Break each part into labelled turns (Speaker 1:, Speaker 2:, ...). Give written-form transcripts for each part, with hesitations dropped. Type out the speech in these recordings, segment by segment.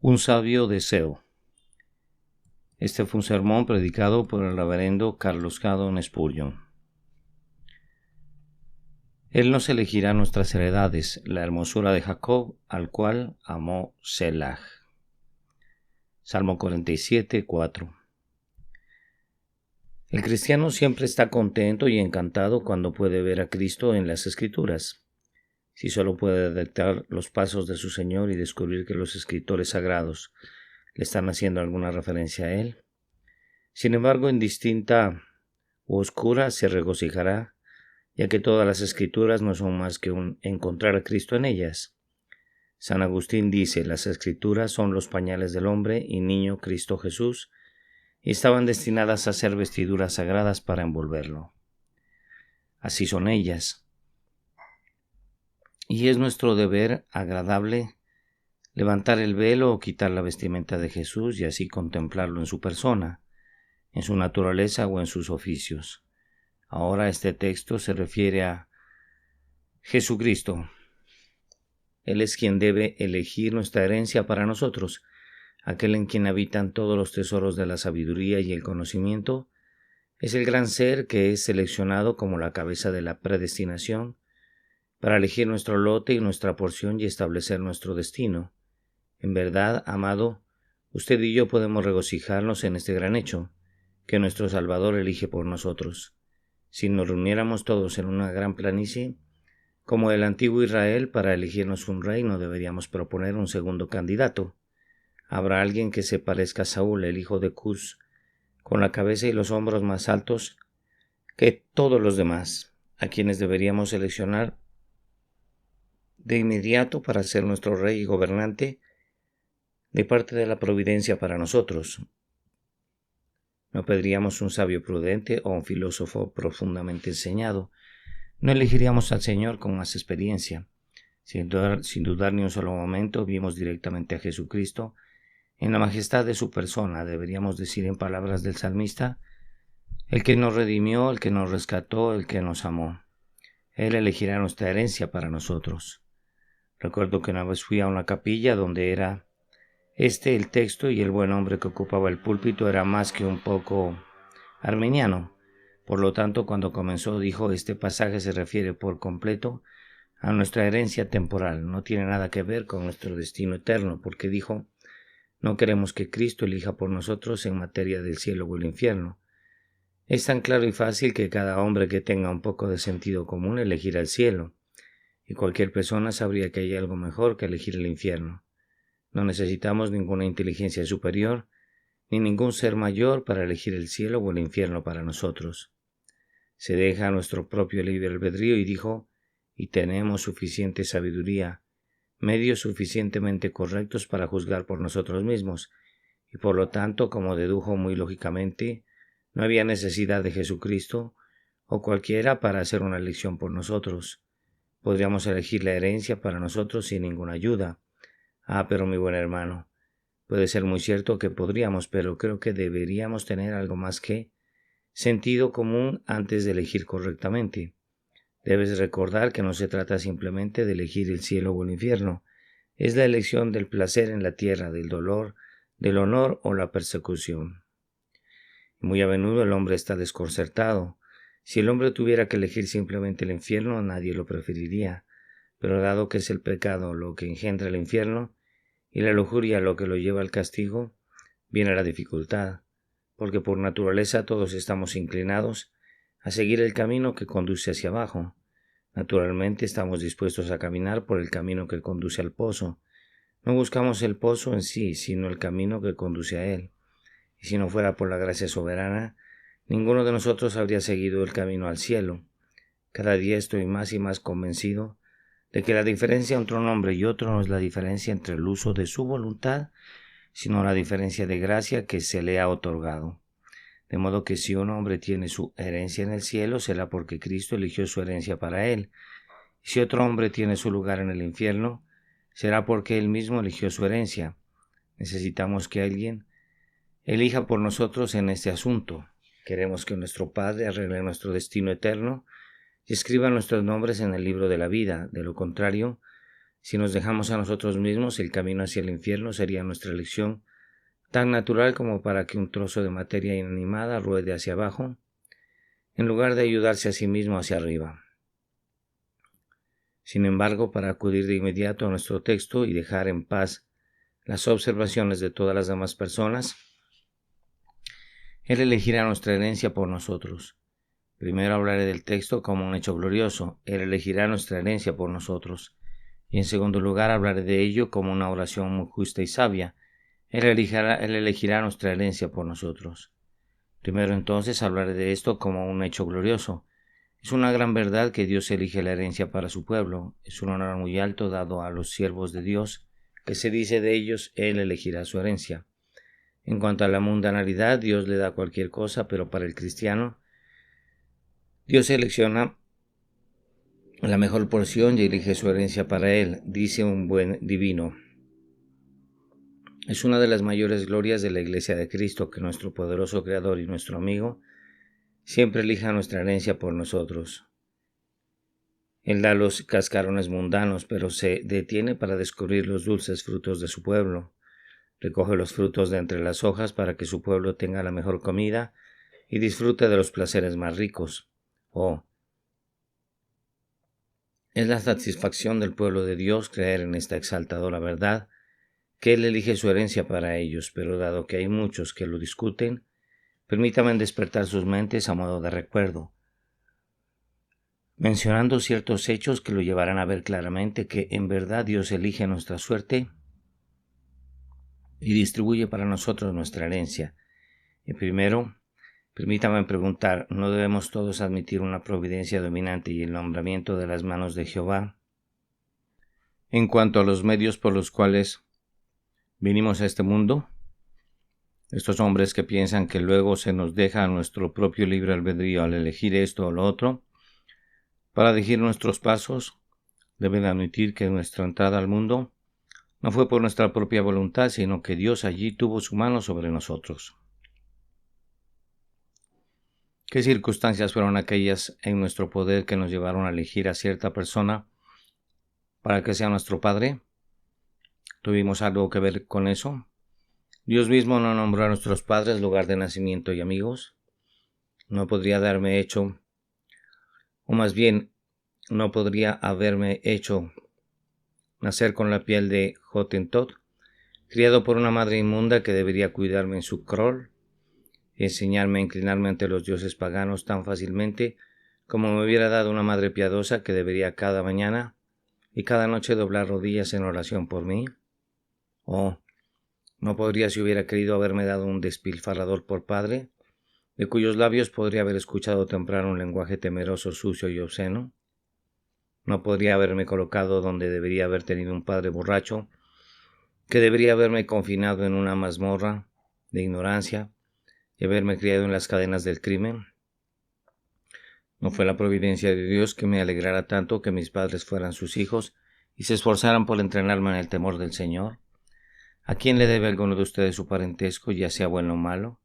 Speaker 1: Un sabio deseo. Este fue un sermón predicado por el reverendo Carlos Haddon Spurgeon. Él nos elegirá nuestras heredades, la hermosura de Jacob, al cual amó Selah. Salmo 47, 4. El cristiano siempre está contento y encantado cuando puede ver a Cristo en las Escrituras. Si solo puede detectar los pasos de su Señor y descubrir que los escritores sagrados le están haciendo alguna referencia a Él. Sin embargo, indistinta u oscura se regocijará, ya que todas las Escrituras no son más que un encontrar a Cristo en ellas. San Agustín dice: las Escrituras son los pañales del hombre y niño Cristo Jesús, y estaban destinadas a ser vestiduras sagradas para envolverlo. Así son ellas. Y es nuestro deber agradable levantar el velo o quitar la vestimenta de Jesús y así contemplarlo en su persona, en su naturaleza o en sus oficios. Ahora este texto se refiere a Jesucristo. Él es quien debe elegir nuestra herencia para nosotros, aquel en quien habitan todos los tesoros de la sabiduría y el conocimiento. Es el gran ser que es seleccionado como la cabeza de la predestinación para elegir nuestro lote y nuestra porción y establecer nuestro destino. En verdad, amado, usted y yo podemos regocijarnos en este gran hecho, que nuestro Salvador elige por nosotros. Si nos reuniéramos todos en una gran planicie, como el antiguo Israel, para elegirnos un rey, no deberíamos proponer un segundo candidato. Habrá alguien que se parezca a Saúl, el hijo de Cus, con la cabeza y los hombros más altos que todos los demás, a quienes deberíamos seleccionar de inmediato para ser nuestro rey y gobernante de parte de la providencia para nosotros. No pediríamos un sabio prudente o un filósofo profundamente enseñado. No elegiríamos al Señor con más experiencia. Sin dudar ni un solo momento, vimos directamente a Jesucristo en la majestad de su persona. Deberíamos decir en palabras del salmista: el que nos redimió, el que nos rescató, el que nos amó. Él elegirá nuestra herencia para nosotros. Recuerdo que una vez fui a una capilla donde era el texto y el buen hombre que ocupaba el púlpito era más que un poco arminiano. Por lo tanto, cuando comenzó dijo: este pasaje se refiere por completo a nuestra herencia temporal, no tiene nada que ver con nuestro destino eterno, porque dijo: no queremos que Cristo elija por nosotros en materia del cielo o el infierno. Es tan claro y fácil que cada hombre que tenga un poco de sentido común elegirá el cielo, y cualquier persona sabría que hay algo mejor que elegir el infierno. No necesitamos ninguna inteligencia superior, ni ningún ser mayor para elegir el cielo o el infierno para nosotros. Se deja a nuestro propio libre albedrío y dijo: y tenemos suficiente sabiduría, medios suficientemente correctos para juzgar por nosotros mismos, y por lo tanto, como dedujo muy lógicamente, no había necesidad de Jesucristo o cualquiera para hacer una elección por nosotros. Podríamos elegir la herencia para nosotros sin ninguna ayuda. Pero mi buen hermano, puede ser muy cierto que podríamos, pero creo que deberíamos tener algo más que sentido común antes de elegir correctamente. Debes recordar que no se trata simplemente de elegir el cielo o el infierno. Es la elección del placer en la tierra, del dolor, del honor o la persecución. Muy a menudo el hombre está desconcertado. Si el hombre tuviera que elegir simplemente el infierno, nadie lo preferiría. Pero dado que es el pecado lo que engendra el infierno y la lujuria lo que lo lleva al castigo, viene la dificultad, porque por naturaleza todos estamos inclinados a seguir el camino que conduce hacia abajo. Naturalmente estamos dispuestos a caminar por el camino que conduce al pozo. No buscamos el pozo en sí, sino el camino que conduce a él. Y si no fuera por la gracia soberana, ninguno de nosotros habría seguido el camino al cielo. Cada día estoy más y más convencido de que la diferencia entre un hombre y otro no es la diferencia entre el uso de su voluntad, sino la diferencia de gracia que se le ha otorgado. De modo que si un hombre tiene su herencia en el cielo, será porque Cristo eligió su herencia para él. Y si otro hombre tiene su lugar en el infierno, será porque él mismo eligió su herencia. Necesitamos que alguien elija por nosotros en este asunto. Queremos que nuestro Padre arregle nuestro destino eterno y escriba nuestros nombres en el libro de la vida. De lo contrario, Si nos dejamos a nosotros mismos, el camino hacia el infierno sería nuestra elección tan natural como para que un trozo de materia inanimada ruede hacia abajo, en lugar de ayudarse a sí mismo hacia arriba. Sin embargo, para acudir de inmediato a nuestro texto y dejar en paz las observaciones de todas las demás personas, Él elegirá nuestra herencia por nosotros. Primero hablaré del texto como un hecho glorioso. Él elegirá nuestra herencia por nosotros. Y en segundo lugar hablaré de ello como una oración muy justa y sabia. Él elegirá nuestra herencia por nosotros. Primero entonces hablaré de esto como un hecho glorioso. Es una gran verdad que Dios elige la herencia para su pueblo. Es un honor muy alto dado a los siervos de Dios, que se dice de ellos, Él elegirá su herencia. En cuanto a la mundanalidad, Dios le da cualquier cosa, pero para el cristiano, Dios selecciona la mejor porción y elige su herencia para él, dice un buen divino. Es una de las mayores glorias de la Iglesia de Cristo que nuestro poderoso Creador y nuestro amigo siempre elija nuestra herencia por nosotros. Él da los cascarones mundanos, pero se detiene para descubrir los dulces frutos de su pueblo. Recoge los frutos de entre las hojas para que su pueblo tenga la mejor comida y disfrute de los placeres más ricos. Es la satisfacción del pueblo de Dios creer en esta exaltadora verdad, que Él elige su herencia para ellos, pero dado que hay muchos que lo discuten, permítanme despertar sus mentes a modo de recuerdo, mencionando ciertos hechos que lo llevarán a ver claramente que en verdad Dios elige nuestra suerte y distribuye para nosotros nuestra herencia. Y primero, permítame preguntar, ¿no debemos todos admitir una providencia dominante y el nombramiento de las manos de Jehová? En cuanto a los medios por los cuales vinimos a este mundo, estos hombres que piensan que luego se nos deja nuestro propio libre albedrío al elegir esto o lo otro, para dirigir nuestros pasos, deben admitir que nuestra entrada al mundo no fue por nuestra propia voluntad, sino que Dios allí tuvo su mano sobre nosotros. ¿Qué circunstancias fueron aquellas en nuestro poder que nos llevaron a elegir a cierta persona para que sea nuestro padre? ¿Tuvimos algo que ver con eso? ¿Dios mismo no nombró a nuestros padres lugar de nacimiento y amigos? ¿No podría haberme hecho nacer con la piel de Hottentot, criado por una madre inmunda que debería cuidarme en su crol y enseñarme a inclinarme ante los dioses paganos tan fácilmente como me hubiera dado una madre piadosa que debería cada mañana y cada noche doblar rodillas en oración por mí? ¿No podría, si hubiera querido, haberme dado un despilfarrador por padre, de cuyos labios podría haber escuchado temprano un lenguaje temeroso, sucio y obsceno? ¿No podría haberme colocado donde debería haber tenido un padre borracho, que debería haberme confinado en una mazmorra de ignorancia y haberme criado en las cadenas del crimen? ¿No fue la providencia de Dios que me alegrara tanto que mis padres fueran sus hijos y se esforzaran por entrenarme en el temor del Señor? ¿A quién le debe alguno de ustedes su parentesco, ya sea bueno o malo?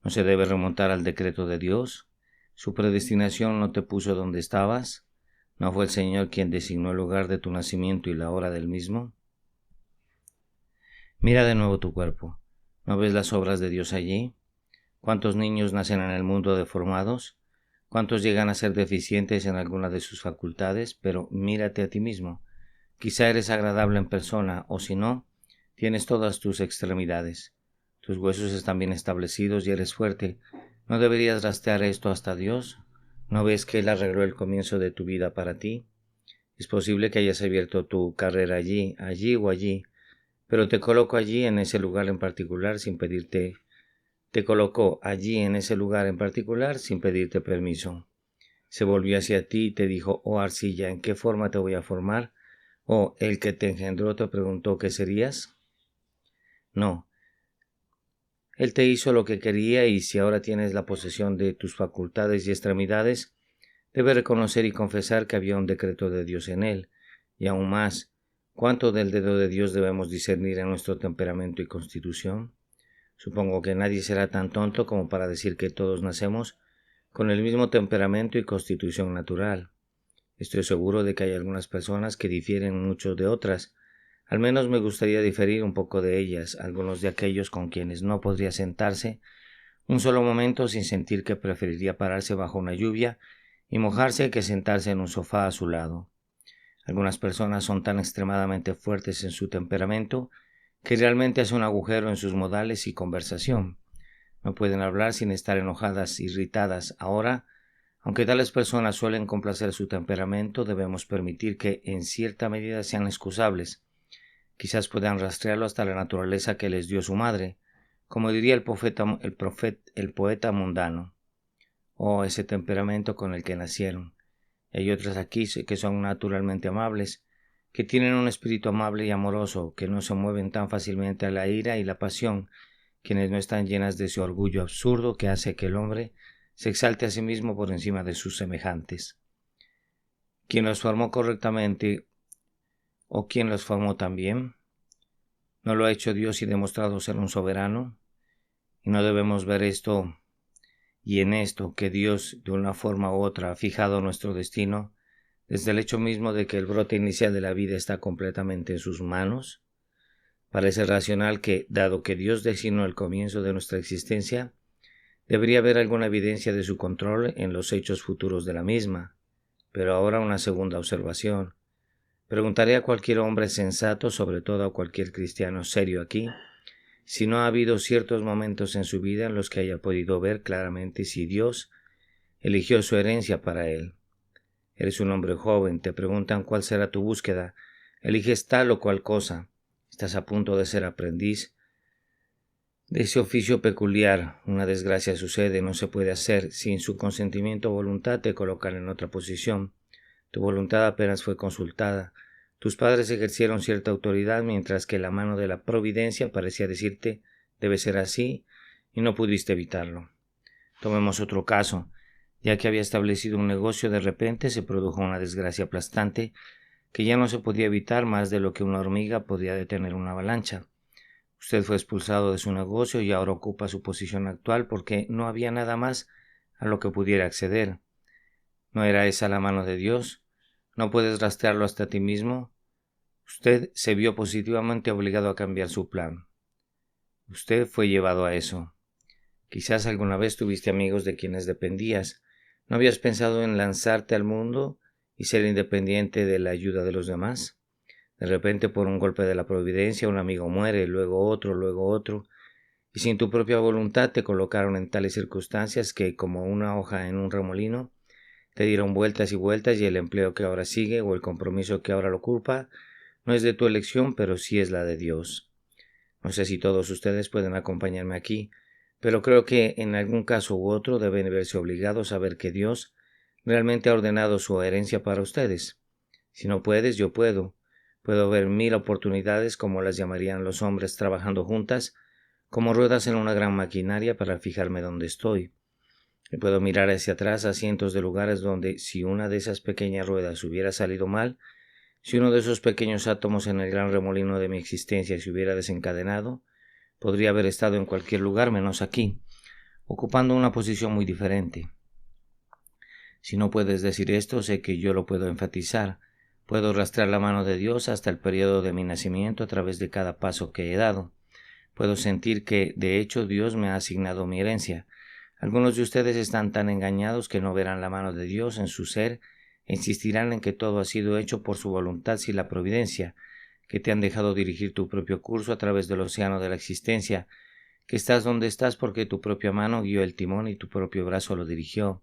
Speaker 1: ¿No se debe remontar al decreto de Dios? ¿Su predestinación no te puso donde estabas? ¿No fue el Señor quien designó el lugar de tu nacimiento y la hora del mismo? Mira de nuevo tu cuerpo. ¿No ves las obras de Dios allí? ¿Cuántos niños nacen en el mundo deformados? ¿Cuántos llegan a ser deficientes en alguna de sus facultades? Pero mírate a ti mismo. Quizá eres agradable en persona, o si no, tienes todas tus extremidades. Tus huesos están bien establecidos y eres fuerte. ¿No deberías rastrear esto hasta Dios? ¿No ves que Él arregló el comienzo de tu vida para ti? Es posible que hayas abierto tu carrera allí o allí, pero te colocó allí en ese lugar en particular sin pedirte permiso. Se volvió hacia ti y te dijo, oh arcilla, ¿en qué forma te voy a formar? ¿O el que te engendró te preguntó qué serías? No. Él te hizo lo que quería y si ahora tienes la posesión de tus facultades y extremidades, debes reconocer y confesar que había un decreto de Dios en él. Y aún más, ¿cuánto del dedo de Dios debemos discernir en nuestro temperamento y constitución? Supongo que nadie será tan tonto como para decir que todos nacemos con el mismo temperamento y constitución natural. Estoy seguro de que hay algunas personas que difieren mucho de otras. Al menos me gustaría diferir un poco de ellas, algunos de aquellos con quienes no podría sentarse un solo momento sin sentir que preferiría pararse bajo una lluvia y mojarse que sentarse en un sofá a su lado. Algunas personas son tan extremadamente fuertes en su temperamento que realmente hace un agujero en sus modales y conversación. No pueden hablar sin estar enojadas, irritadas. Ahora, aunque tales personas suelen complacer su temperamento, debemos permitir que en cierta medida sean excusables. Quizás puedan rastrearlo hasta la naturaleza que les dio su madre, como diría el poeta mundano, o ese temperamento con el que nacieron. Hay otras aquí que son naturalmente amables, que tienen un espíritu amable y amoroso, que no se mueven tan fácilmente a la ira y la pasión, quienes no están llenas de ese orgullo absurdo que hace que el hombre se exalte a sí mismo por encima de sus semejantes. ¿Quién los formó correctamente o quién los formó también? ¿No lo ha hecho Dios y demostrado ser un soberano? Y no debemos ver esto y en esto que Dios de una forma u otra ha fijado nuestro destino, desde el hecho mismo de que el brote inicial de la vida está completamente en sus manos. Parece racional que, dado que Dios designó el comienzo de nuestra existencia, debería haber alguna evidencia de su control en los hechos futuros de la misma. Pero ahora una segunda observación. Preguntaré a cualquier hombre sensato, sobre todo a cualquier cristiano serio aquí, si no ha habido ciertos momentos en su vida en los que haya podido ver claramente si Dios eligió su herencia para él. Eres un hombre joven, te preguntan cuál será tu búsqueda, eliges tal o cual cosa, estás a punto de ser aprendiz de ese oficio peculiar, una desgracia sucede, no se puede hacer, sin su consentimiento o voluntad te colocan en otra posición, tu voluntad apenas fue consultada, tus padres ejercieron cierta autoridad mientras que la mano de la providencia parecía decirte debe ser así y no pudiste evitarlo. Tomemos otro caso. Ya que había establecido un negocio, de repente se produjo una desgracia aplastante que ya no se podía evitar más de lo que una hormiga podía detener una avalancha. Usted fue expulsado de su negocio y ahora ocupa su posición actual porque no había nada más a lo que pudiera acceder. ¿No era esa la mano de Dios? ¿No puedes rastrearlo hasta ti mismo? Usted se vio positivamente obligado a cambiar su plan. Usted fue llevado a eso. Quizás alguna vez tuviste amigos de quienes dependías. ¿No habías pensado en lanzarte al mundo y ser independiente de la ayuda de los demás? De repente, por un golpe de la providencia, un amigo muere, luego otro, y sin tu propia voluntad te colocaron en tales circunstancias que, como una hoja en un remolino, te dieron vueltas y vueltas y el empleo que ahora sigue o el compromiso que ahora lo ocupa no es de tu elección, pero sí es la de Dios. No sé si todos ustedes pueden acompañarme aquí, pero creo que en algún caso u otro deben verse obligados a ver que Dios realmente ha ordenado su herencia para ustedes. Si no puedes, yo puedo. Puedo ver 1000 oportunidades, como las llamarían los hombres trabajando juntas, como ruedas en una gran maquinaria para fijarme donde estoy. Y puedo mirar hacia atrás a cientos de lugares donde, si una de esas pequeñas ruedas hubiera salido mal, si uno de esos pequeños átomos en el gran remolino de mi existencia se hubiera desencadenado, podría haber estado en cualquier lugar menos aquí, ocupando una posición muy diferente. Si no puedes decir esto, sé que yo lo puedo enfatizar. Puedo rastrear la mano de Dios hasta el periodo de mi nacimiento a través de cada paso que he dado. Puedo sentir que, de hecho, Dios me ha asignado mi herencia. Algunos de ustedes están tan engañados que no verán la mano de Dios en su ser e insistirán en que todo ha sido hecho por su voluntad sin la providencia, que te han dejado dirigir tu propio curso a través del océano de la existencia, que estás donde estás porque tu propia mano guió el timón y tu propio brazo lo dirigió.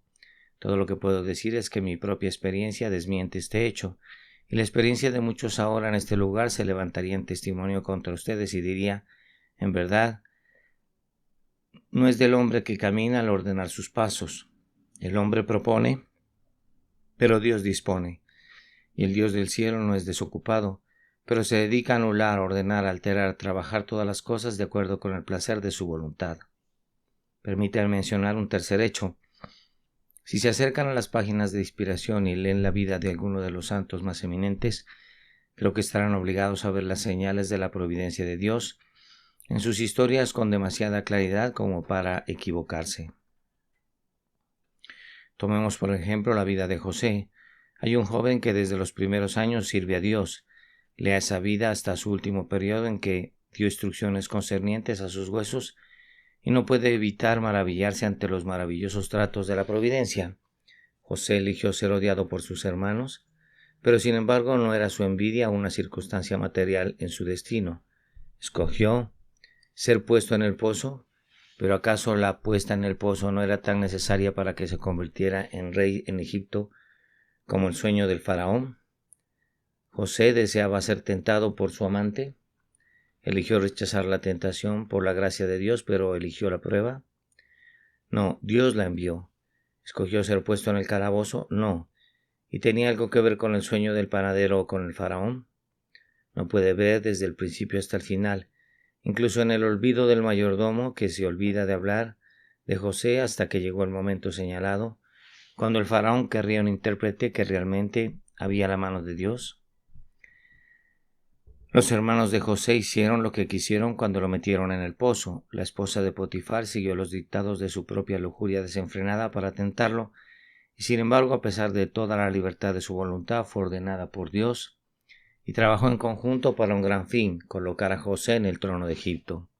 Speaker 1: Todo lo que puedo decir es que mi propia experiencia desmiente este hecho, y la experiencia de muchos ahora en este lugar se levantaría en testimonio contra ustedes y diría, en verdad, no es del hombre que camina al ordenar sus pasos. El hombre propone, pero Dios dispone, y el Dios del cielo no es desocupado, pero se dedica a anular, ordenar, alterar, trabajar todas las cosas de acuerdo con el placer de su voluntad. Permítanme mencionar un tercer hecho. Si se acercan a las páginas de inspiración y leen la vida de alguno de los santos más eminentes, creo que estarán obligados a ver las señales de la providencia de Dios en sus historias con demasiada claridad como para equivocarse. Tomemos por ejemplo la vida de José. Hay un joven que desde los primeros años sirve a Dios, le da esa vida hasta su último periodo en que dio instrucciones concernientes a sus huesos y no puede evitar maravillarse ante los maravillosos tratos de la providencia. José eligió ser odiado por sus hermanos, pero sin embargo no era su envidia una circunstancia material en su destino. Escogió ser puesto en el pozo, pero ¿acaso la puesta en el pozo no era tan necesaria para que se convirtiera en rey en Egipto como el sueño del faraón? José deseaba ser tentado por su amante. Eligió rechazar la tentación por la gracia de Dios, pero eligió la prueba. No, Dios la envió. ¿Escogió ser puesto en el calabozo? No. ¿Y tenía algo que ver con el sueño del panadero o con el faraón? No puede ver desde el principio hasta el final, incluso en el olvido del mayordomo que se olvida de hablar de José hasta que llegó el momento señalado, cuando el faraón querría un intérprete que realmente había la mano de Dios. Los hermanos de José hicieron lo que quisieron cuando lo metieron en el pozo. La esposa de Potifar siguió los dictados de su propia lujuria desenfrenada para tentarlo, y sin embargo, a pesar de toda la libertad de su voluntad, fue ordenada por Dios, y trabajó en conjunto para un gran fin, colocar a José en el trono de Egipto.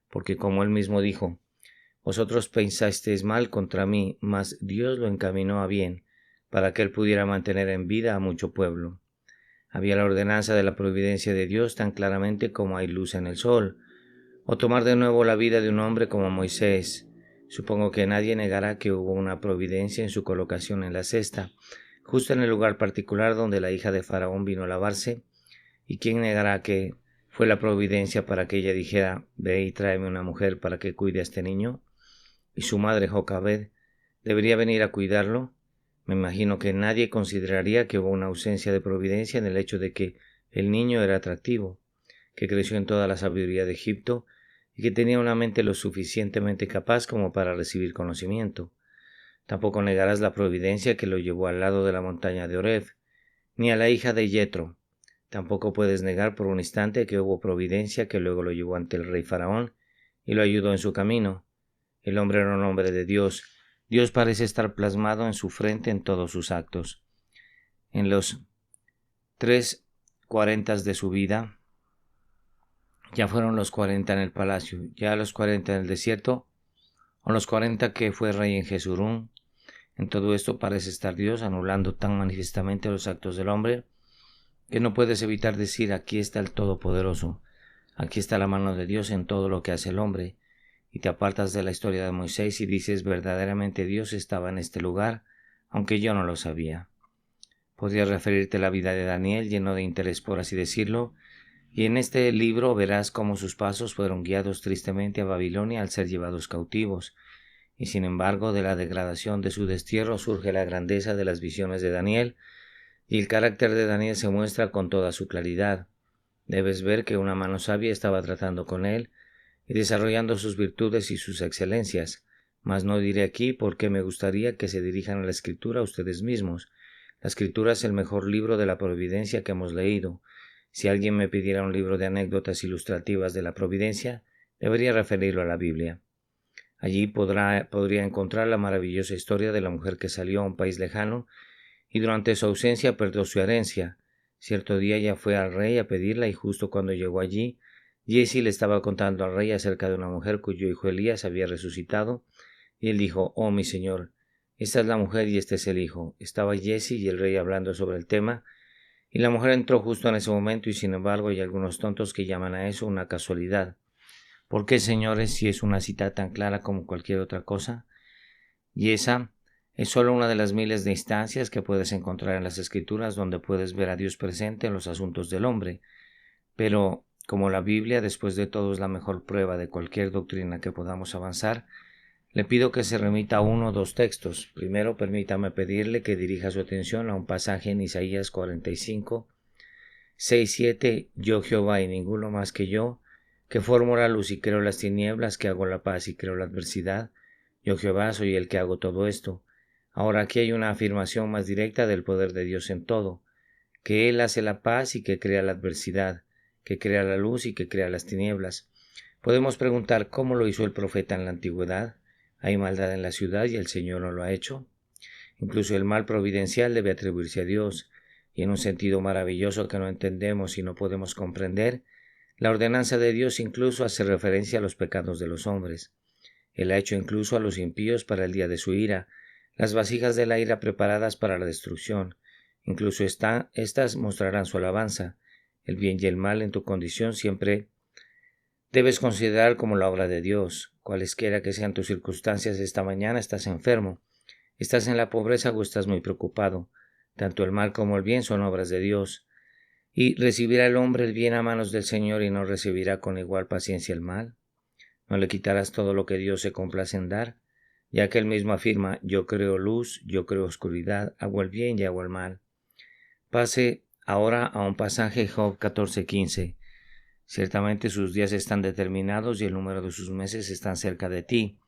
Speaker 1: Porque como él mismo dijo, vosotros pensasteis mal contra mí, mas Dios lo encaminó a bien, para que él pudiera mantener en vida a mucho pueblo. Había la ordenanza de la providencia de Dios tan claramente como hay luz en el sol, o tomar de nuevo la vida de un hombre como Moisés. Supongo que nadie negará que hubo una providencia en su colocación en la cesta, justo en el lugar particular donde la hija de Faraón vino a lavarse, y quién negará que fue la providencia para que ella dijera, ve y tráeme una mujer para que cuide a este niño, y su madre Jocabed debería venir a cuidarlo. Me imagino que nadie consideraría que hubo una ausencia de providencia en el hecho de que el niño era atractivo, que creció en toda la sabiduría de Egipto y que tenía una mente lo suficientemente capaz como para recibir conocimiento. Tampoco negarás la providencia que lo llevó al lado de la montaña de Oreb, ni a la hija de Yetro. Tampoco puedes negar por un instante que hubo providencia que luego lo llevó ante el rey Faraón y lo ayudó en su camino. El hombre era un hombre de Dios. Dios parece estar plasmado en su frente en todos sus actos. En los 3:40 de su vida, ya fueron los 40 en el palacio, ya los 40 en el desierto, o los 40 que fue rey en Jeshurún. En todo esto parece estar Dios anulando tan manifiestamente los actos del hombre, que no puedes evitar decir, aquí está el Todopoderoso, aquí está la mano de Dios en todo lo que hace el hombre, y te apartas de la historia de Moisés y dices, verdaderamente Dios estaba en este lugar, aunque yo no lo sabía. Podrías referirte a la vida de Daniel, lleno de interés por así decirlo, y en este libro verás cómo sus pasos fueron guiados tristemente a Babilonia al ser llevados cautivos, y sin embargo de la degradación de su destierro surge la grandeza de las visiones de Daniel, y el carácter de Daniel se muestra con toda su claridad. Debes ver que una mano sabia estaba tratando con él, y desarrollando sus virtudes y sus excelencias, mas no diré aquí porque me gustaría que se dirijan a la Escritura ustedes mismos. La Escritura es el mejor libro de la providencia que hemos leído. Si alguien me pidiera un libro de anécdotas ilustrativas de la providencia, debería referirlo a la Biblia. Allí podría encontrar la maravillosa historia de la mujer que salió a un país lejano y durante su ausencia perdió su herencia. Cierto día ella fue al rey a pedirla y justo cuando llegó allí, Giezi le estaba contando al rey acerca de una mujer cuyo hijo Elías había resucitado, y él dijo, oh mi señor, esta es la mujer y este es el hijo. Estaba Giezi y el rey hablando sobre el tema, y la mujer entró justo en ese momento, y sin embargo hay algunos tontos que llaman a eso una casualidad. ¿Por qué, señores, si es una cita tan clara como cualquier otra cosa? Y esa es solo una de las miles de instancias que puedes encontrar en las Escrituras donde puedes ver a Dios presente en los asuntos del hombre. Pero, como la Biblia, después de todo, es la mejor prueba de cualquier doctrina que podamos avanzar, le pido que se remita a uno o dos textos. Primero, permítame pedirle que dirija su atención a un pasaje en Isaías 45, 6, 7, yo Jehová y ninguno más que yo, que formo la luz y creo las tinieblas, que hago la paz y creo la adversidad. Yo Jehová soy el que hago todo esto. Ahora aquí hay una afirmación más directa del poder de Dios en todo, que Él hace la paz y que crea la adversidad, que crea la luz y que crea las tinieblas. Podemos preguntar cómo lo hizo el profeta en la antigüedad. ¿Hay maldad en la ciudad y el Señor no lo ha hecho? Incluso el mal providencial debe atribuirse a Dios, y en un sentido maravilloso que no entendemos y no podemos comprender, la ordenanza de Dios incluso hace referencia a los pecados de los hombres. Él ha hecho incluso a los impíos para el día de su ira, las vasijas de la ira preparadas para la destrucción. Incluso estas mostrarán su alabanza. El bien y el mal en tu condición siempre debes considerar como la obra de Dios. Cualesquiera que sean tus circunstancias esta mañana, estás enfermo, estás en la pobreza o estás muy preocupado. Tanto el mal como el bien son obras de Dios. Y recibirá el hombre el bien a manos del Señor y no recibirá con igual paciencia el mal. No le quitarás todo lo que Dios se complace en dar, ya que él mismo afirma: yo creo luz, yo creo oscuridad, hago el bien y hago el mal. Pase ahora a un pasaje, Job 14:15. Ciertamente sus días están determinados y el número de sus meses están cerca de ti.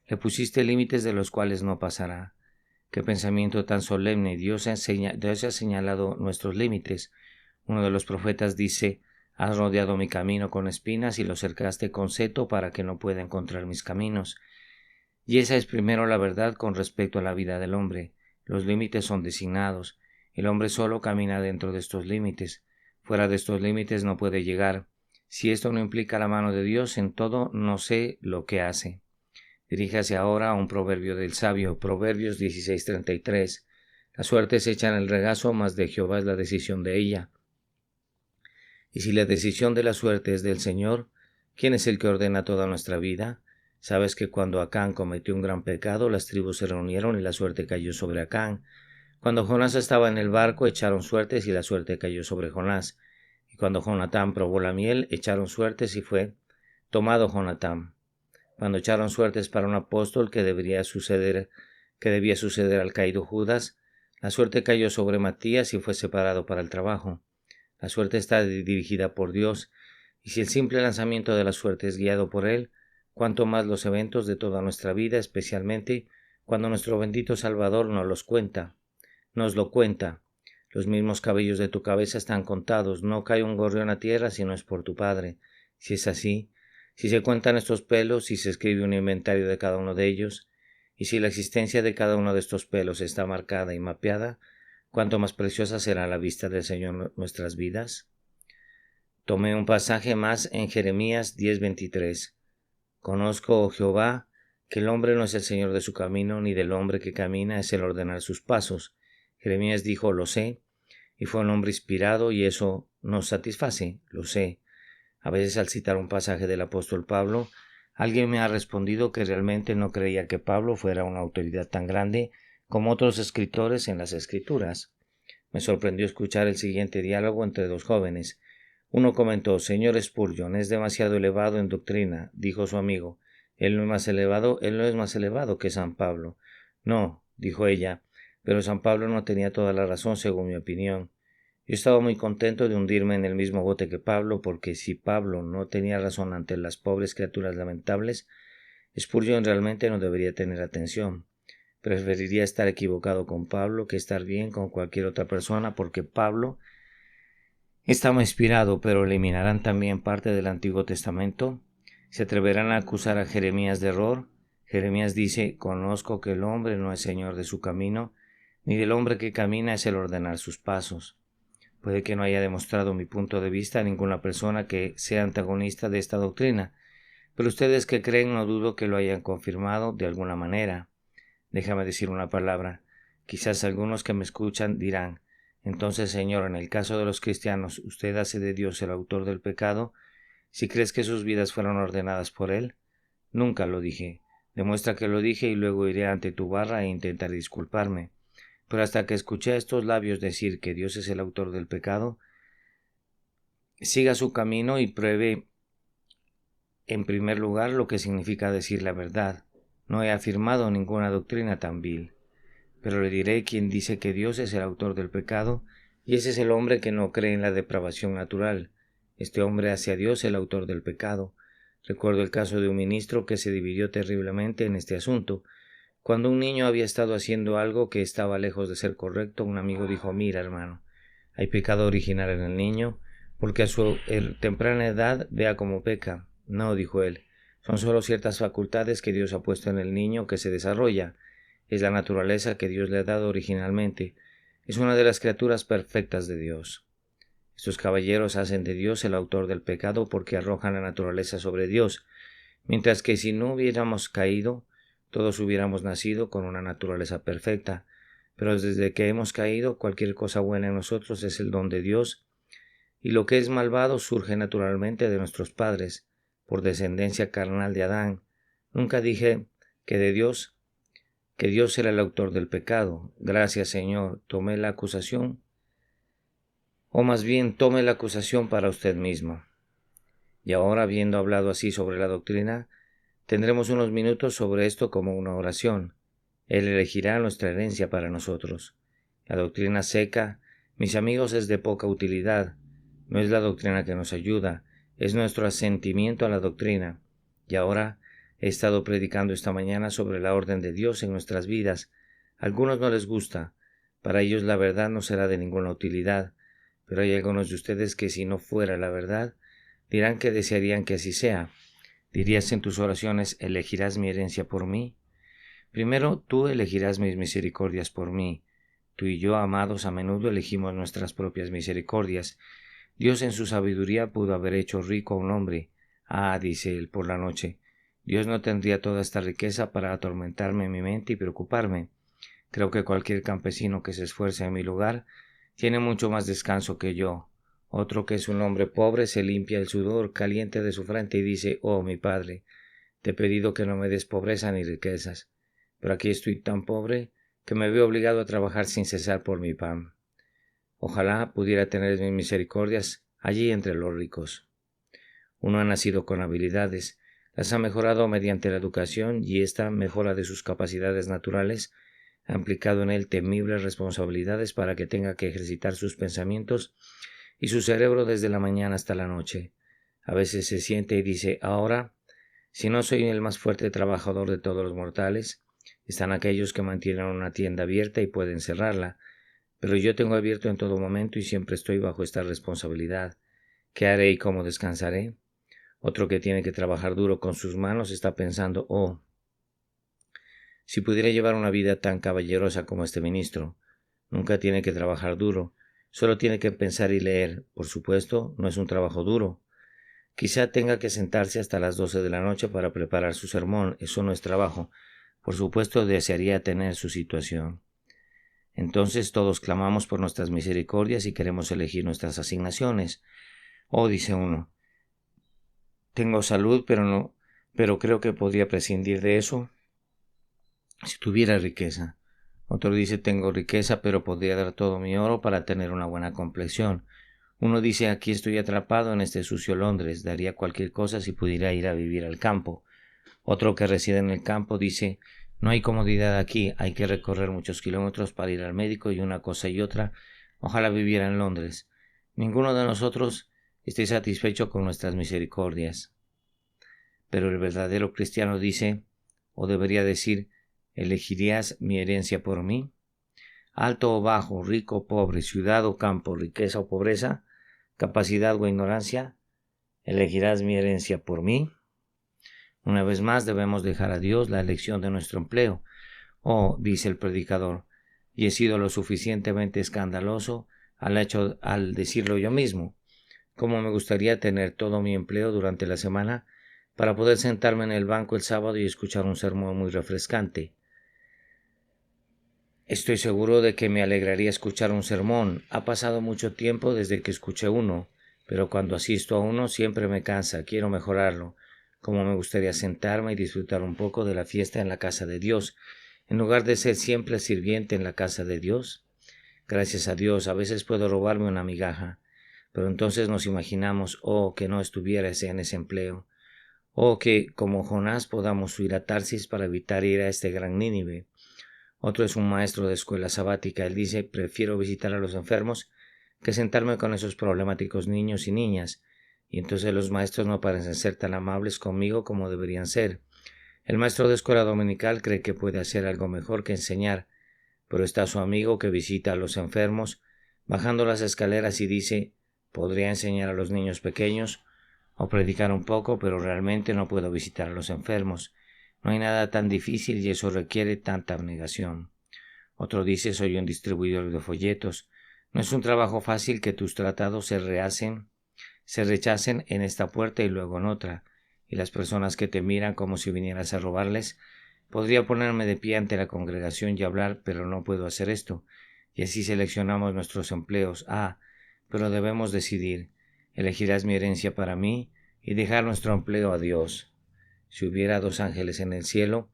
Speaker 1: Le pusiste límites de los cuales no pasará. Qué pensamiento tan solemne. Dios ha señalado nuestros límites. Uno de los profetas dice: has rodeado mi camino con espinas y lo cercaste con seto para que no pueda encontrar mis caminos. Y esa es primero la verdad con respecto a la vida del hombre. Los límites son designados. El hombre solo camina dentro de estos límites. Fuera de estos límites no puede llegar. Si esto no implica la mano de Dios en todo, no sé lo que hace. Diríjase ahora a un proverbio del sabio, Proverbios 16:33. La suerte se echa en el regazo, mas de Jehová es la decisión de ella. Y si la decisión de la suerte es del Señor, ¿quién es el que ordena toda nuestra vida? Sabes que cuando Acán cometió un gran pecado, las tribus se reunieron y la suerte cayó sobre Acán. Cuando Jonás estaba en el barco, echaron suertes y la suerte cayó sobre Jonás. Y cuando Jonatán probó la miel, echaron suertes y fue tomado Jonatán. Cuando echaron suertes para un apóstol que debía suceder al caído Judas, la suerte cayó sobre Matías y fue separado para el trabajo. La suerte está dirigida por Dios, y si el simple lanzamiento de la suerte es guiado por Él, cuanto más los eventos de toda nuestra vida, especialmente cuando nuestro bendito Salvador nos lo cuenta. Los mismos cabellos de tu cabeza están contados, no cae un gorrión a tierra si no es por tu Padre. Si es así, si se cuentan estos pelos, si se escribe un inventario de cada uno de ellos, y si la existencia de cada uno de estos pelos está marcada y mapeada, ¿cuánto más preciosa será a la vista del Señor nuestras vidas? Tomé un pasaje más en Jeremías 10:23. Conozco, oh Jehová, que el hombre no es el Señor de su camino, ni del hombre que camina es el ordenar sus pasos. Jeremías dijo: lo sé, y fue un hombre inspirado, y eso nos satisface, lo sé. A veces al citar un pasaje del apóstol Pablo, alguien me ha respondido que realmente no creía que Pablo fuera una autoridad tan grande como otros escritores en las Escrituras. Me sorprendió escuchar el siguiente diálogo entre dos jóvenes. Uno comentó: señor Spurgeon, es demasiado elevado en doctrina. Dijo su amigo: él no es más elevado que San Pablo. No, dijo ella, pero San Pablo no tenía toda la razón según mi opinión. Yo estaba muy contento de hundirme en el mismo bote que Pablo, porque si Pablo no tenía razón ante las pobres criaturas lamentables, Spurgeon realmente no debería tener atención. Preferiría estar equivocado con Pablo que estar bien con cualquier otra persona, porque Pablo estaba inspirado, pero eliminarán también parte del Antiguo Testamento. ¿Se atreverán a acusar a Jeremías de error? Jeremías dice: conozco que el hombre no es señor de su camino, ni del hombre que camina es el ordenar sus pasos. Puede que no haya demostrado mi punto de vista a ninguna persona que sea antagonista de esta doctrina, pero ustedes que creen no dudo que lo hayan confirmado de alguna manera. Déjame decir una palabra. Quizás algunos que me escuchan dirán: entonces, Señor, en el caso de los cristianos, ¿usted hace de Dios el autor del pecado si crees que sus vidas fueron ordenadas por Él? Nunca lo dije. Demuestra que lo dije y luego iré ante tu barra e intentaré disculparme. Pero hasta que escuché a estos labios decir que Dios es el autor del pecado, siga su camino y pruebe en primer lugar lo que significa decir la verdad. No he afirmado ninguna doctrina tan vil. Pero le diré quién dice que Dios es el autor del pecado, y ese es el hombre que no cree en la depravación natural. Este hombre hace a Dios el autor del pecado. Recuerdo el caso de un ministro que se dividió terriblemente en este asunto. Cuando un niño había estado haciendo algo que estaba lejos de ser correcto, un amigo dijo: mira, hermano, hay pecado original en el niño, porque a su temprana edad vea cómo peca. No, dijo él, son solo ciertas facultades que Dios ha puesto en el niño que se desarrolla. es la naturaleza que Dios le ha dado originalmente. Es una de las criaturas perfectas de Dios. Estos caballeros hacen de Dios el autor del pecado porque arrojan la naturaleza sobre Dios, mientras que si no hubiéramos caído, todos hubiéramos nacido con una naturaleza perfecta. Pero desde que hemos caído, cualquier cosa buena en nosotros es el don de Dios, y lo que es malvado surge naturalmente de nuestros padres, por descendencia carnal de Adán. Nunca dije que Dios era el autor del pecado. Gracias, Señor, tomé la acusación, o más bien tome la acusación para usted mismo. Y ahora, habiendo hablado así sobre la doctrina, tendremos unos minutos sobre esto como una oración. Él elegirá nuestra herencia para nosotros. La doctrina seca, mis amigos, es de poca utilidad. No es la doctrina que nos ayuda, es nuestro asentimiento a la doctrina. Y ahora he estado predicando esta mañana sobre la orden de Dios en nuestras vidas. A algunos no les gusta, para ellos la verdad no será de ninguna utilidad, pero hay algunos de ustedes que si no fuera la verdad, dirán que desearían que así sea. ¿Dirías en tus oraciones, elegirás mi herencia por mí? Primero, tú elegirás mis misericordias por mí. Tú y yo, amados, a menudo elegimos nuestras propias misericordias. Dios en su sabiduría pudo haber hecho rico a un hombre. Ah, dice él por la noche, Dios no tendría toda esta riqueza para atormentarme en mi mente y preocuparme. Creo que cualquier campesino que se esfuerce en mi lugar tiene mucho más descanso que yo. Otro que es un hombre pobre se limpia el sudor caliente de su frente y dice, oh mi padre, te he pedido que no me des pobreza ni riquezas, pero aquí estoy tan pobre que me veo obligado a trabajar sin cesar por mi pan. Ojalá pudiera tener mis misericordias allí entre los ricos. Uno ha nacido con habilidades, las ha mejorado mediante la educación y esta mejora de sus capacidades naturales ha implicado en él temibles responsabilidades para que tenga que ejercitar sus pensamientos y su cerebro desde la mañana hasta la noche. A veces se siente y dice, ahora, si no soy el más fuerte trabajador de todos los mortales, están aquellos que mantienen una tienda abierta y pueden cerrarla, pero yo tengo abierto en todo momento y siempre estoy bajo esta responsabilidad. ¿Qué haré y cómo descansaré? Otro que tiene que trabajar duro con sus manos está pensando, oh, si pudiera llevar una vida tan caballerosa como este ministro. Nunca tiene que trabajar duro, solo tiene que pensar y leer. Por supuesto, no es un trabajo duro. Quizá tenga que sentarse hasta las 12 de la noche para preparar su sermón. Eso no es trabajo. Por supuesto, desearía tener su situación. Entonces todos clamamos por nuestras misericordias y queremos elegir nuestras asignaciones. Oh, dice uno, tengo salud, pero creo que podría prescindir de eso si tuviera riqueza. Otro dice, tengo riqueza, pero podría dar todo mi oro para tener una buena complexión. Uno dice, aquí estoy atrapado en este sucio Londres, daría cualquier cosa si pudiera ir a vivir al campo. Otro que reside en el campo dice, no hay comodidad aquí, hay que recorrer muchos kilómetros para ir al médico y una cosa y otra, ojalá viviera en Londres. Ninguno de nosotros esté satisfecho con nuestras misericordias. Pero el verdadero cristiano dice, o debería decir, ¿elegirías mi herencia por mí? Alto o bajo, rico o pobre, ciudad o campo, riqueza o pobreza, capacidad o ignorancia, ¿elegirás mi herencia por mí? Una vez más debemos dejar a Dios la elección de nuestro empleo. Oh, dice el predicador, y he sido lo suficientemente escandaloso al decirlo yo mismo. Cómo me gustaría tener todo mi empleo durante la semana para poder sentarme en el banco el sábado y escuchar un sermón muy refrescante. Estoy seguro de que me alegraría escuchar un sermón. Ha pasado mucho tiempo desde que escuché uno, pero cuando asisto a uno siempre me cansa, quiero mejorarlo. Como me gustaría sentarme y disfrutar un poco de la fiesta en la casa de Dios, en lugar de ser siempre sirviente en la casa de Dios. Gracias a Dios, a veces puedo robarme una migaja, pero entonces nos imaginamos, oh, que no estuviera en ese empleo, oh, que, como Jonás, podamos huir a Tarsis para evitar ir a este gran Nínive. Otro es un maestro de escuela sabática. Él dice, prefiero visitar a los enfermos que sentarme con esos problemáticos niños y niñas, y entonces los maestros no parecen ser tan amables conmigo como deberían ser. El maestro de escuela dominical cree que puede hacer algo mejor que enseñar, pero está su amigo que visita a los enfermos, bajando las escaleras y dice, podría enseñar a los niños pequeños o predicar un poco, pero realmente no puedo visitar a los enfermos. No hay nada tan difícil y eso requiere tanta abnegación. Otro dice, soy un distribuidor de folletos. No es un trabajo fácil que tus tratados se rechacen en esta puerta y luego en otra, y las personas que te miran como si vinieras a robarles. Podría ponerme de pie ante la congregación y hablar, pero no puedo hacer esto. Y así seleccionamos nuestros empleos. Pero debemos decidir. Elegirás mi herencia para mí y dejar nuestro empleo a Dios. Si hubiera 2 ángeles en el cielo,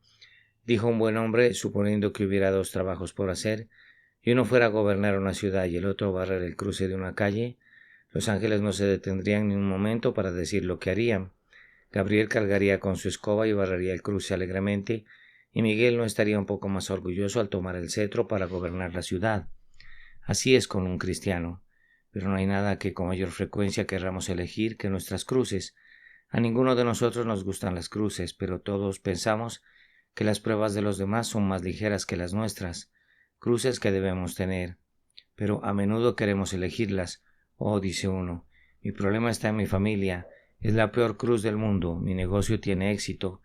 Speaker 1: dijo un buen hombre, suponiendo que hubiera 2 trabajos por hacer, y uno fuera a gobernar una ciudad y el otro barrer el cruce de una calle, los ángeles no se detendrían ni un momento para decir lo que harían. Gabriel cargaría con su escoba y barrería el cruce alegremente, y Miguel no estaría un poco más orgulloso al tomar el cetro para gobernar la ciudad. Así es con un cristiano, pero no hay nada que con mayor frecuencia querramos elegir que nuestras cruces. A ninguno de nosotros nos gustan las cruces, pero todos pensamos que las pruebas de los demás son más ligeras que las nuestras, cruces que debemos tener, pero a menudo queremos elegirlas. Dice uno, mi problema está en mi familia, es la peor cruz del mundo, mi negocio tiene éxito,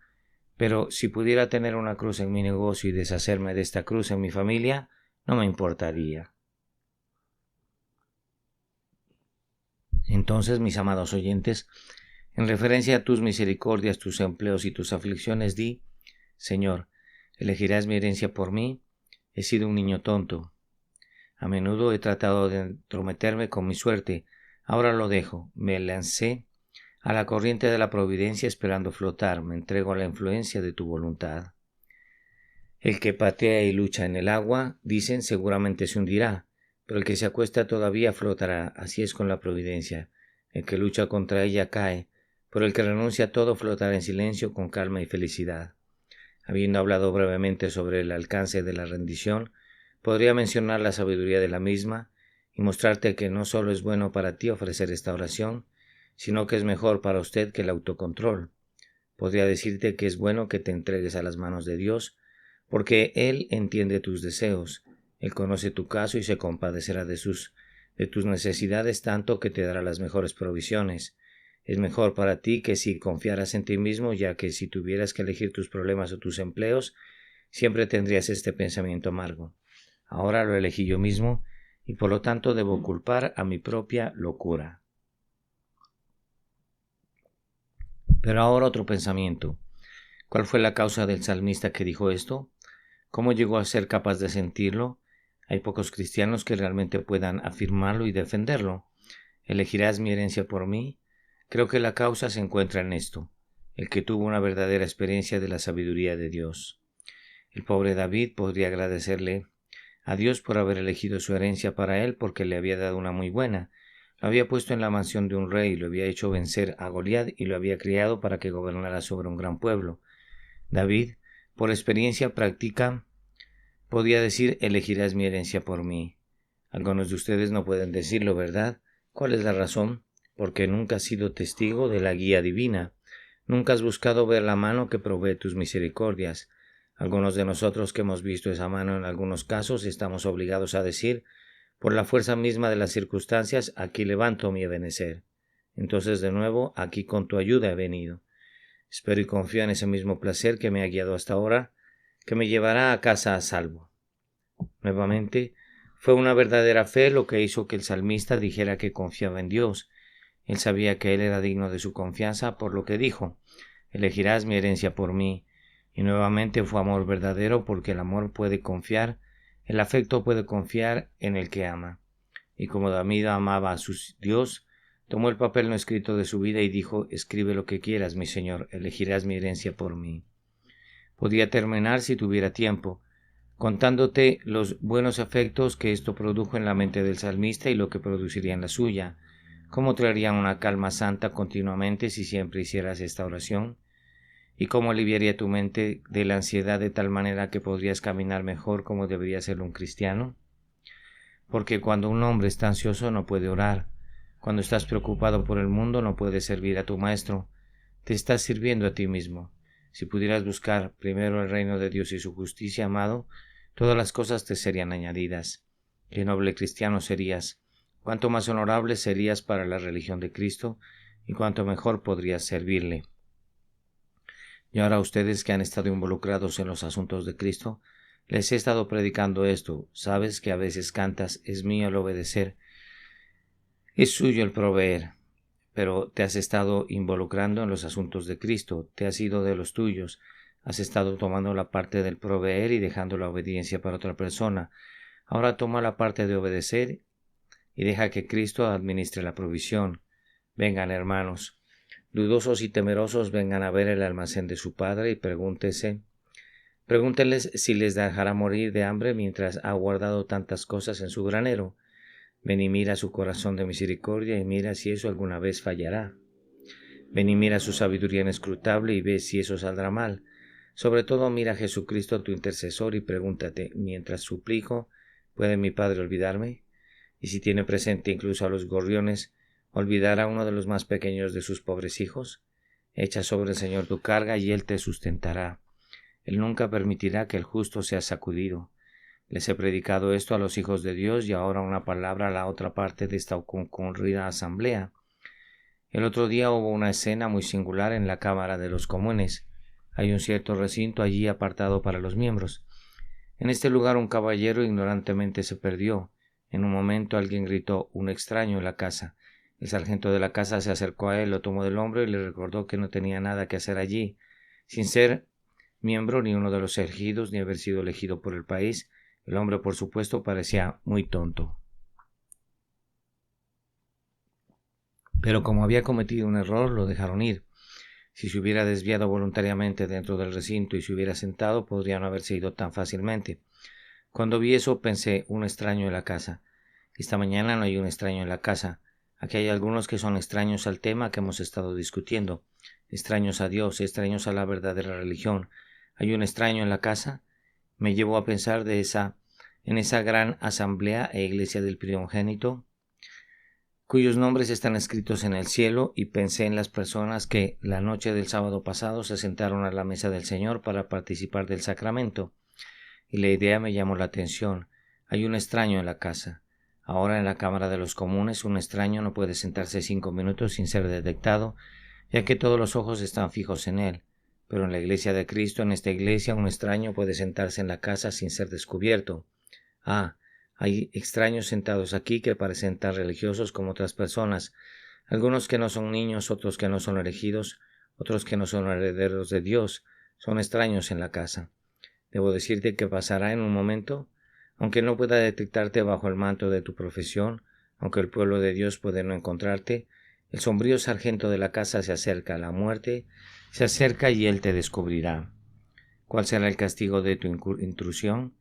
Speaker 1: pero si pudiera tener una cruz en mi negocio y deshacerme de esta cruz en mi familia, no me importaría. Entonces, mis amados oyentes, en referencia a tus misericordias, tus empleos y tus aflicciones, di, Señor, ¿elegirás mi herencia por mí? He sido un niño tonto. A menudo he tratado de entrometerme con mi suerte. Ahora lo dejo. Me lancé a la corriente de la providencia esperando flotar. Me entrego a la influencia de tu voluntad. El que patea y lucha en el agua, dicen, seguramente se hundirá, pero el que se acuesta todavía flotará. Así es con la providencia. El que lucha contra ella cae, pero el que renuncia a todo flotará en silencio con calma y felicidad. Habiendo hablado brevemente sobre el alcance de la rendición, podría mencionar la sabiduría de la misma y mostrarte que no solo es bueno para ti ofrecer esta oración, sino que es mejor para usted que el autocontrol. Podría decirte que es bueno que te entregues a las manos de Dios, porque Él entiende tus deseos, Él conoce tu caso y se compadecerá de tus necesidades tanto que te dará las mejores provisiones. Es mejor para ti que si confiaras en ti mismo, ya que si tuvieras que elegir tus problemas o tus empleos, siempre tendrías este pensamiento amargo. Ahora lo elegí yo mismo y por lo tanto debo culpar a mi propia locura. Pero ahora otro pensamiento. ¿Cuál fue la causa del salmista que dijo esto? ¿Cómo llegó a ser capaz de sentirlo? Hay pocos cristianos que realmente puedan afirmarlo y defenderlo. ¿Elegirás mi herencia por mí? Creo que la causa se encuentra en esto, el que tuvo una verdadera experiencia de la sabiduría de Dios. El pobre David podría agradecerle a Dios por haber elegido su herencia para él porque le había dado una muy buena. Lo había puesto en la mansión de un rey, lo había hecho vencer a Goliat y lo había criado para que gobernara sobre un gran pueblo. David, por experiencia práctica, podía decir, elegirás mi herencia por mí. Algunos de ustedes no pueden decirlo, ¿verdad? ¿Cuál es la razón? Porque nunca has sido testigo de la guía divina. Nunca has buscado ver la mano que provee tus misericordias. Algunos de nosotros que hemos visto esa mano en algunos casos estamos obligados a decir, por la fuerza misma de las circunstancias, aquí levanto mi ebenecer. Entonces de nuevo, aquí con tu ayuda he venido. Espero y confío en ese mismo placer que me ha guiado hasta ahora, que me llevará a casa a salvo. Nuevamente, fue una verdadera fe lo que hizo que el salmista dijera que confiaba en Dios. Él sabía que él era digno de su confianza, por lo que dijo, elegirás mi herencia por mí. Y nuevamente fue amor verdadero, porque el amor puede confiar, el afecto puede confiar en el que ama. Y como David amaba a su Dios, tomó el papel no escrito de su vida y dijo, escribe lo que quieras, mi Señor, elegirás mi herencia por mí. Podía terminar si tuviera tiempo, contándote los buenos efectos que esto produjo en la mente del salmista y lo que produciría en la suya. ¿Cómo traería una calma santa continuamente si siempre hicieras esta oración? ¿Y cómo aliviaría tu mente de la ansiedad de tal manera que podrías caminar mejor como debería ser un cristiano? Porque cuando un hombre está ansioso no puede orar. Cuando estás preocupado por el mundo no puedes servir a tu maestro. Te estás sirviendo a ti mismo. Si pudieras buscar primero el reino de Dios y su justicia, amado, todas las cosas te serían añadidas. Qué noble cristiano serías. Cuánto más honorable serías para la religión de Cristo y cuánto mejor podrías servirle. Y ahora a ustedes que han estado involucrados en los asuntos de Cristo, les he estado predicando esto. Sabes que a veces cantas, es mío el obedecer, es suyo el proveer. Pero te has estado involucrando en los asuntos de Cristo, te has ido de los tuyos, has estado tomando la parte del proveer y dejando la obediencia para otra persona. Ahora toma la parte de obedecer y deja que Cristo administre la provisión. Vengan, hermanos, dudosos y temerosos, vengan a ver el almacén de su padre y pregúntenles si les dejará morir de hambre mientras ha guardado tantas cosas en su granero. Ven y mira su corazón de misericordia y mira si eso alguna vez fallará. Ven y mira su sabiduría inescrutable y ve si eso saldrá mal. Sobre todo mira a Jesucristo tu intercesor y pregúntate, mientras suplico, ¿puede mi Padre olvidarme? Y si tiene presente incluso a los gorriones, ¿olvidará a uno de los más pequeños de sus pobres hijos? Echa sobre el Señor tu carga y Él te sustentará. Él nunca permitirá que el justo sea sacudido. Les he predicado esto a los hijos de Dios y ahora una palabra a la otra parte de esta concurrida asamblea. El otro día hubo una escena muy singular en la Cámara de los Comunes. Hay un cierto recinto allí apartado para los miembros. En este lugar un caballero ignorantemente se perdió. En un momento alguien gritó: «Un extraño en la casa». El sargento de la casa se acercó a él, lo tomó del hombro y le recordó que no tenía nada que hacer allí. Sin ser miembro ni uno de los elegidos, ni haber sido elegido por el país, el hombre, por supuesto, parecía muy tonto. Pero como había cometido un error, lo dejaron ir. Si se hubiera desviado voluntariamente dentro del recinto y se hubiera sentado, podría no haberse ido tan fácilmente. Cuando vi eso, pensé: un extraño en la casa. Esta mañana no hay un extraño en la casa. Aquí hay algunos que son extraños al tema que hemos estado discutiendo, extraños a Dios, extraños a la verdadera religión. ¿Hay un extraño en la casa? Me llevó a pensar en esa gran asamblea e iglesia del primogénito, cuyos nombres están escritos en el cielo, y pensé en las personas que la noche del sábado pasado se sentaron a la mesa del Señor para participar del sacramento, y la idea me llamó la atención. Hay un extraño en la casa. Ahora en la Cámara de los Comunes un extraño no puede sentarse 5 minutos sin ser detectado, ya que todos los ojos están fijos en él. Pero en la iglesia de Cristo, en esta iglesia, un extraño puede sentarse en la casa sin ser descubierto. Hay extraños sentados aquí que parecen tan religiosos como otras personas, algunos que no son niños, otros que no son elegidos, otros que no son herederos de Dios, son extraños en la casa. Debo decirte que pasará en un momento, aunque no pueda detectarte bajo el manto de tu profesión, aunque el pueblo de Dios puede no encontrarte, el sombrío sargento de la casa se acerca a la muerte, se acerca y él te descubrirá. ¿Cuál será el castigo de tu intrusión?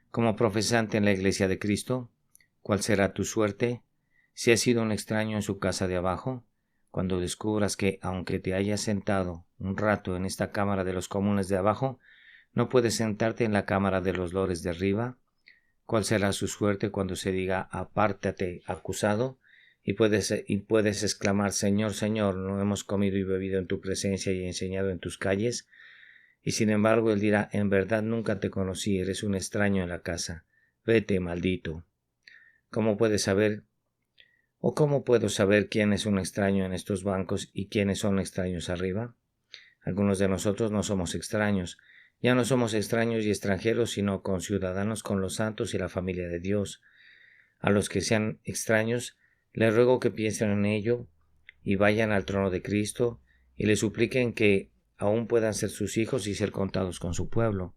Speaker 1: Como profesante en la iglesia de Cristo, ¿cuál será tu suerte? Si has sido un extraño en su casa de abajo, cuando descubras que, aunque te hayas sentado un rato en esta cámara de los comunes de abajo, no puedes sentarte en la cámara de los lores de arriba, ¿cuál será su suerte cuando se diga: apártate, acusado? Y puedes exclamar: Señor, Señor, ¿no hemos comido y bebido en tu presencia y enseñado en tus calles? Y sin embargo él dirá: en verdad nunca te conocí, eres un extraño en la casa. Vete, maldito. ¿Cómo puedo saber quién es un extraño en estos bancos y quiénes son extraños arriba? Algunos de nosotros no somos extraños. Ya no somos extraños y extranjeros, sino conciudadanos con los santos y la familia de Dios. A los que sean extraños, les ruego que piensen en ello y vayan al trono de Cristo y le supliquen que aún puedan ser sus hijos y ser contados con su pueblo.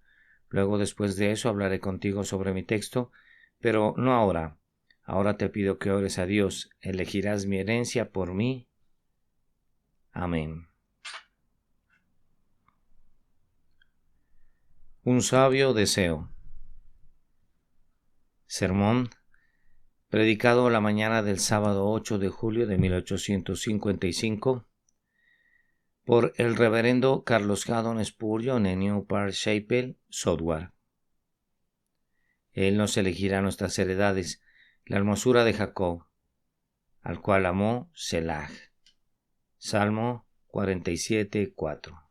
Speaker 1: Luego, después de eso, hablaré contigo sobre mi texto, pero no ahora. Ahora te pido que ores a Dios. ¿Elegirás mi herencia por mí? Amén. Un sabio deseo. Sermón predicado la mañana del sábado 8 de julio de 1855 por el reverendo Carlos Haddon Spurgeon en New Park Chapel, Southwark. Él nos elegirá nuestras heredades, la hermosura de Jacob, al cual amó Selah. Salmo 47:4.